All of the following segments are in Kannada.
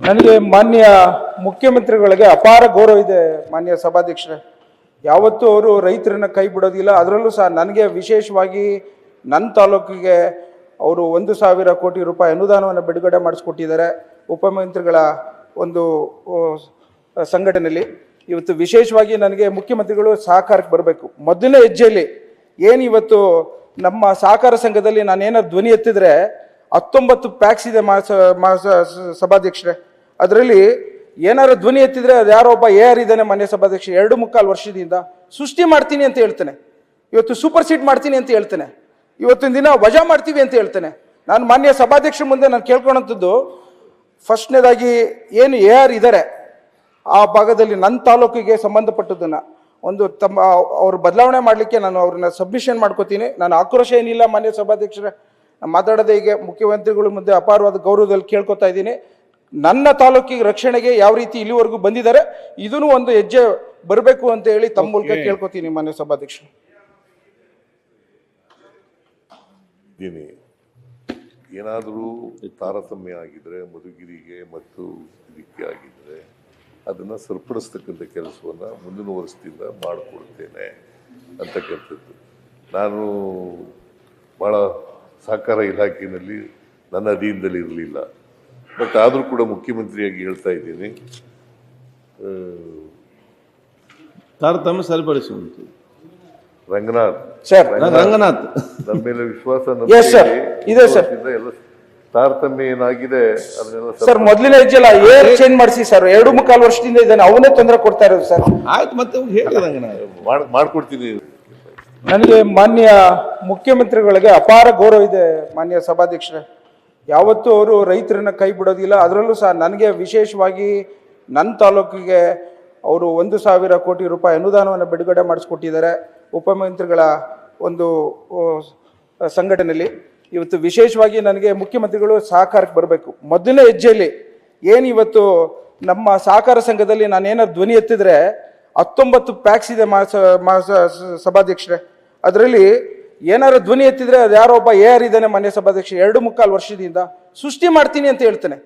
ನನಗೆ ಮಾನ್ಯ ಮುಖ್ಯಮಂತ್ರಿಗಳಿಗೆ ಅಪಾರ ಗೌರವ ಇದೆ ಮಾನ್ಯ ಸಭಾಧ್ಯಕ್ಷರೇ. ಯಾವತ್ತೂ ಅವರು ರೈತರನ್ನ ಕೈ ಬಿಡೋದಿಲ್ಲ. ಅದರಲ್ಲೂ ಸಹ ನನಗೆ ವಿಶೇಷವಾಗಿ ನನ್ನ ತಾಲೂಕಿಗೆ ಅವರು 1,000 ಕೋಟಿ ರೂಪಾಯಿ ಅನುದಾನವನ್ನು ಬಿಡುಗಡೆ ಮಾಡಿಸ್ಕೊಟ್ಟಿದ್ದಾರೆ ಉಪಮುಖ್ಯಮಂತ್ರಿಗಳ ಒಂದು ಸಂಘಟನೆಯಲ್ಲಿ. ಇವತ್ತು ವಿಶೇಷವಾಗಿ ನನಗೆ ಮುಖ್ಯಮಂತ್ರಿಗಳು ಸಹಕಾರಕ್ಕೆ ಬರಬೇಕು. ಮೊದಲನೇ ಹೆಜ್ಜೆಯಲ್ಲಿ ಏನು ಇವತ್ತು ನಮ್ಮ ಸಹಕಾರ ಸಂಘದಲ್ಲಿ ನಾನೇನಾದ್ರು ಧ್ವನಿ ಎತ್ತಿದ್ರೆ 19 ಪ್ಯಾಕ್ಸ್ ಇದೆ ಸಭಾಧ್ಯಕ್ಷರೇ. ಅದರಲ್ಲಿ ಏನಾದ್ರು ಧ್ವನಿ ಎತ್ತಿದ್ರೆ ಅದು ಯಾರೋ ಒಬ್ಬ AR ಇದ್ದಾನೆ ಮಾನ್ಯ ಸಭಾಧ್ಯಕ್ಷ, 2.25 ವರ್ಷದಿಂದ ಸೃಷ್ಟಿ ಮಾಡ್ತೀನಿ ಅಂತ ಹೇಳ್ತಾನೆ, ಇವತ್ತು ಸೂಪರ್ ಸೀಟ್ ಮಾಡ್ತೀನಿ ಅಂತ ಹೇಳ್ತಾನೆ, ಇವತ್ತಿನ ದಿನ ವಜಾ ಮಾಡ್ತೀವಿ ಅಂತ ಹೇಳ್ತಾನೆ. ನಾನು ಮಾನ್ಯ ಸಭಾಧ್ಯಕ್ಷರ ಮುಂದೆ ನಾನು ಕೇಳ್ಕೊಳ್ಳೋಂಥದ್ದು, ಫಸ್ಟ್ನೇದಾಗಿ ಏನು AR ಇದ್ದಾರೆ ಆ ಭಾಗದಲ್ಲಿ ನನ್ನ ತಾಲೂಕಿಗೆ ಸಂಬಂಧಪಟ್ಟದನ್ನ ಒಂದು ಅವ್ರು ಬದಲಾವಣೆ ಮಾಡಲಿಕ್ಕೆ ನಾನು ಅವ್ರನ್ನ ಸಬ್ಮಿಷನ್ ಮಾಡ್ಕೋತೀನಿ. ನಾನು ಆಕ್ರೋಶ ಏನಿಲ್ಲ ಮಾನ್ಯ ಸಭಾಧ್ಯಕ್ಷರೇ, ಮಾತಾಡೋದೇ ಈಗ ಮುಖ್ಯಮಂತ್ರಿಗಳ ಮುಂದೆ ಅಪಾರವಾದ ಗೌರವದಲ್ಲಿ ಕೇಳ್ಕೊತಾ ಇದ್ದೀನಿ. ನನ್ನ ತಾಲೂಕಿಗೆ ರಕ್ಷಣೆಗೆ ಯಾವ ರೀತಿ ಇಲ್ಲಿವರೆಗೂ ಬಂದಿದ್ದಾರೆ ಇದನ್ನು ಒಂದು ಹೆಜ್ಜೆ ಬರಬೇಕು ಅಂತ ಹೇಳಿ ತಮ್ಮ ಮೂಲಕ ಕೇಳ್ಕೊತೀನಿ ಮಾನ್ಯ ಸಭಾಧ್ಯಕ್ಷರು. ಏನಾದರೂ ತಾರತಮ್ಯ ಆಗಿದ್ರೆ ಮಧುಗಿರಿಗೆ ಮತ್ತು ಇದಕ್ಕೆ ಆಗಿದ್ರೆ ಅದನ್ನು ಸರಿಪಡಿಸ್ತಕ್ಕಂಥ ಕೆಲಸವನ್ನು ಮುಂದಿನ ವರ್ಷದಿಂದ ಮಾಡಿಕೊಡ್ತೇನೆ ಅಂತಕ್ಕಂಥದ್ದು. ನಾನು ಭಾಳ ಸಹಕಾರ ಇಲಾಖೆಯಲ್ಲಿ ನನ್ನ ಅಧೀನದಲ್ಲಿ ಇರಲಿಲ್ಲ, ಬಟ್ ಆದರೂ ಕೂಡ ಮುಖ್ಯಮಂತ್ರಿಯಾಗಿ ಹೇಳ್ತಾ ಇದ್ದೀನಿ, ತಾರತಮ್ಯ ಸರಿಪಡಿಸುವಂತ ರಂಗನಾಥ್ ಸರ್, ರಂಗನಾಥ್ ನನ್ನ ಮೇಲೆ ವಿಶ್ವಾಸ ಇದೆ ಸರ್. ಎಲ್ಲ ತಾರತಮ್ಯ ಏನಾಗಿದೆ ಅದನ್ನೆಲ್ಲ ಸರ್ ಮೊದಲಿನ ಹೆಜ್ಜೆಲ್ಲ ಏರ್ ಚೇಂಜ್ ಮಾಡಿಸಿ ಸರ್, 2.25 ವರ್ಷದಿಂದ ಇದ್ದಾನೆ, ಅವನೇ ತೊಂದರೆ ಕೊಡ್ತಾ ಇರೋದು ಸರ್. ಆಯ್ತು, ಮತ್ತೆ ಹೇಳಿ ರಂಗನಾಥ್ ಮಾಡ್ಕೊಡ್ತೀನಿ. ನನಗೆ ಮಾನ್ಯ ಮುಖ್ಯಮಂತ್ರಿಗಳಿಗೆ ಅಪಾರ ಗೌರವ ಇದೆ ಮಾನ್ಯ ಸಭಾಧ್ಯಕ್ಷರೇ. ಯಾವತ್ತೂ ಅವರು ರೈತರನ್ನ ಕೈ ಬಿಡೋದಿಲ್ಲ. ಅದರಲ್ಲೂ ಸಹ ನನಗೆ ವಿಶೇಷವಾಗಿ ನನ್ನ ತಾಲೂಕಿಗೆ ಅವರು 1,000 ಕೋಟಿ ರೂಪಾಯಿ ಅನುದಾನವನ್ನು ಬಿಡುಗಡೆ ಮಾಡಿಸ್ಕೊಟ್ಟಿದ್ದಾರೆ ಉಪಮುಖ್ಯಮಂತ್ರಿಗಳ ಒಂದು ಸಂಘಟನೆಯಲ್ಲಿ. ಇವತ್ತು ವಿಶೇಷವಾಗಿ ನನಗೆ ಮುಖ್ಯಮಂತ್ರಿಗಳು ಸಹಕಾರಕ್ಕೆ ಬರಬೇಕು. ಮೊದಲನೇ ಹೆಜ್ಜೆಯಲ್ಲಿ ಏನು ಇವತ್ತು ನಮ್ಮ ಸಹಕಾರ ಸಂಘದಲ್ಲಿ ನಾನೇನಾದ್ರು ಧ್ವನಿ ಎತ್ತಿದ್ರೆ 19 ಪ್ಯಾಕ್ಸ್ ಇದೆ ಸಭಾಧ್ಯಕ್ಷರೇ. ಅದರಲ್ಲಿ ಏನಾದ್ರು ಧ್ವನಿ ಎತ್ತಿದ್ರೆ ಅದು ಯಾರೋ ಒಬ್ಬ AR ಇದ್ದಾನೆ ಮಾನ್ಯ ಸಭಾಧ್ಯಕ್ಷ, 2.25 ವರ್ಷದಿಂದ ಸೃಷ್ಟಿ ಮಾಡ್ತೀನಿ ಅಂತ ಹೇಳ್ತಾನೆ,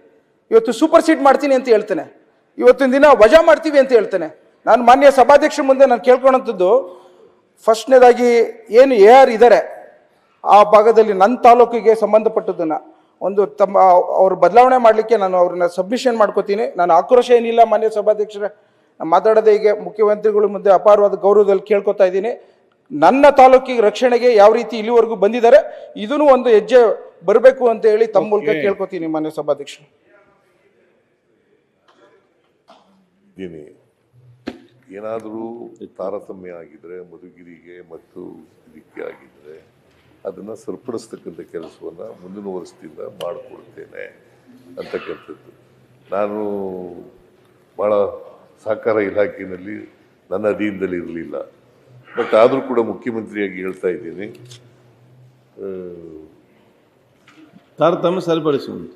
ಇವತ್ತು ಸೂಪರ್ ಸೀಟ್ ಮಾಡ್ತೀನಿ ಅಂತ ಹೇಳ್ತಾನೆ, ಇವತ್ತಿನ ದಿನ ವಜಾ ಮಾಡ್ತೀವಿ ಅಂತ ಹೇಳ್ತಾನೆ. ನಾನು ಮಾನ್ಯ ಸಭಾಧ್ಯಕ್ಷರ ಮುಂದೆ ನಾನು ಕೇಳ್ಕೊಳ್ಳೋಂಥದ್ದು, ಫಸ್ಟ್ನೇದಾಗಿ ಏನು AR ಇದ್ದಾರೆ ಆ ಭಾಗದಲ್ಲಿ ನನ್ನ ತಾಲೂಕಿಗೆ ಸಂಬಂಧಪಟ್ಟದನ್ನ ಒಂದು ಅವ್ರು ಬದಲಾವಣೆ ಮಾಡಲಿಕ್ಕೆ ನಾನು ಅವ್ರನ್ನ ಸಬ್ಮಿಷನ್ ಮಾಡ್ಕೋತೀನಿ. ನಾನು ಆಕ್ರೋಶ ಏನಿಲ್ಲ ಮಾನ್ಯ ಸಭಾಧ್ಯಕ್ಷರೇ, ಮಾತಾಡೋದೇ ಈಗ ಮುಖ್ಯಮಂತ್ರಿಗಳ ಮುಂದೆ ಅಪಾರವಾದ ಗೌರವದಲ್ಲಿ ಕೇಳ್ಕೊತಾ ಇದ್ದೀನಿ. ನನ್ನ ತಾಲೂಕಿಗೆ ರಕ್ಷಣೆಗೆ ಯಾವ ರೀತಿ ಇಲ್ಲಿವರೆಗೂ ಬಂದಿದ್ದಾರೆ ಇದನ್ನು ಒಂದು ಹೆಜ್ಜೆ ಬರಬೇಕು ಅಂತ ಹೇಳಿ ತಮ್ಮ ಮೂಲಕ ಕೇಳ್ಕೊತೀನಿ ಮಾನ್ಯ ಸಭಾಧ್ಯಕ್ಷರು. ಏನಾದರೂ ತಾರತಮ್ಯ ಆಗಿದ್ರೆ ಮಧುಗಿರಿಗೆ ಮತ್ತು ಇದಕ್ಕೆ ಆಗಿದ್ರೆ ಅದನ್ನು ಸರಿಪಡಿಸ್ತಕ್ಕಂಥ ಕೆಲಸವನ್ನು ಮುಂದಿನ ವರ್ಷದಿಂದ ಮಾಡಿಕೊಡ್ತೇನೆ ಅಂತಕ್ಕಂಥದ್ದು. ನಾನು ಭಾಳ ಸಹಕಾರ ಇಲಾಖೆಯಲ್ಲಿ ನನ್ನ ಅಧೀನದಲ್ಲಿ ಇರಲಿಲ್ಲ, ಬಟ್ ಆದರೂ ಕೂಡ ಮುಖ್ಯಮಂತ್ರಿಯಾಗಿ ಹೇಳ್ತಾ ಇದ್ದೀನಿ, ತಾರತಮ್ಯ ಸರಿಪಡಿಸುವಂತ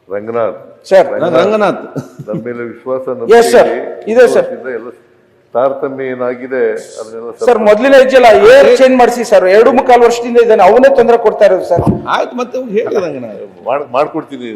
ರಂಗನಾಥ್ ಸರ್, ರಂಗನಾಥ್ ನನ್ನ ಮೇಲೆ ವಿಶ್ವಾಸ ಇದೆ ಸರ್. ಎಲ್ಲ ತಾರತಮ್ಯ ಏನಾಗಿದೆ ಅದನ್ನೆಲ್ಲ ಸರ್ ಮೊದಲಿನ ಹೆಜ್ಜೆಲ್ಲ ಏರ್ ಚೇಂಜ್ ಮಾಡಿಸಿ ಸರ್, 2.25 ವರ್ಷದಿಂದ ಇದ್ದಾನೆ, ಅವನೇ ತೊಂದರೆ ಕೊಡ್ತಾ ಇರೋದು ಸರ್. ಆಯ್ತು, ಮತ್ತೆ ಹೇಳಿ ರಂಗನಾಥ್ ಮಾಡ್ಕೊಡ್ತೀನಿ.